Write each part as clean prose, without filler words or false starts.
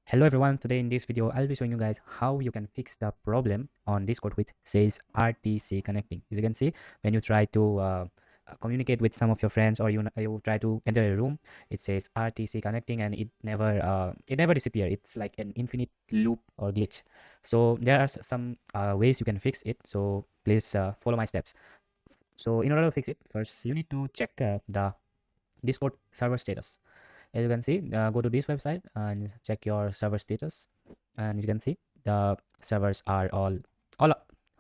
Hello everyone, today in this video I'll be showing you guys how you can fix the problem on Discord which says RTC connecting. As you can see, when you try to communicate with some of your friends, or you try to enter a room, it says RTC connecting and it never disappears. It's like an infinite loop or glitch. So there are some ways you can fix it, so please follow my steps. So in order to fix it, first you need to check the Discord server status. As you can see, go to this website and check your server status, and you can see the servers are all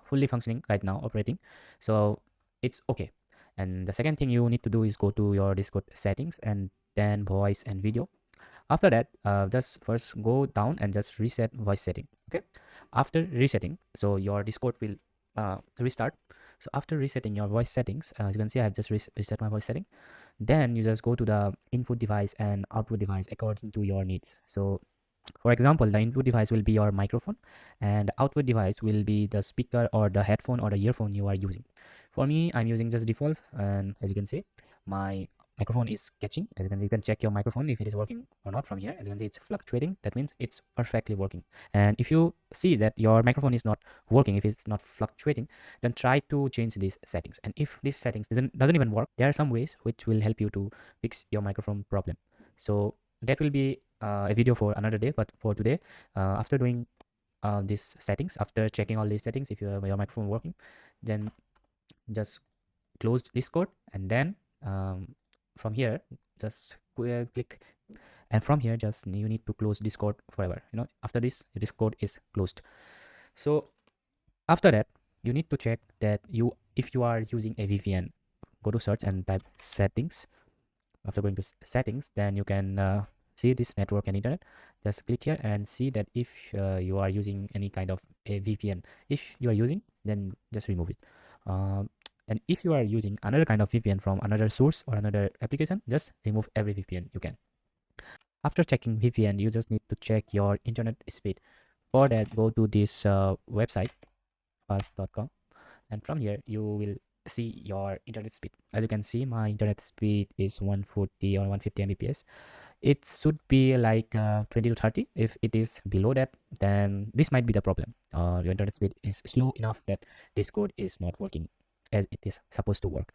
fully functioning right now, operating, so it's okay. And the second thing you need to do is go to your Discord settings and then voice and video. After that, just first go down and just reset voice setting. Okay, after resetting, so your Discord will restart. So after resetting your voice settings, as you can see, I have just reset my voice setting. Then you just go to the input device and output device according to your needs. So for example, the input device will be your microphone and the output device will be the speaker or the headphone or the earphone you are using. For me, I'm using just defaults, and as you can see, my microphone is catching. As you can check your microphone if it is working or not from here. As you can see, it's fluctuating. That means it's perfectly working. And if you see that your microphone is not working, if it's not fluctuating, then try to change these settings. And if these settings doesn't even work, there are some ways which will help you to fix your microphone problem. So that will be a video for another day, but for today, after doing these settings, after checking all these settings, if you have your microphone working, then just close Discord, and then from here just click, and from here just you need to close Discord forever. After this, Discord is closed. So after that, you need to check that if you are using a VPN, go to search and type settings. After going to settings, then you can see this network and internet. Just click here and see that if you are using any kind of a VPN. If you are using, then just remove it. And if you are using another kind of VPN from another source or another application, just remove every VPN you can. After checking VPN, you just need to check your internet speed. For that, go to this website, fast.com, and from here you will see your internet speed. As you can see, my internet speed is 140 or 150 Mbps. It should be like 20 to 30. If it is below that, then this might be the problem. Your internet speed is slow enough that Discord is not working as it is supposed to work.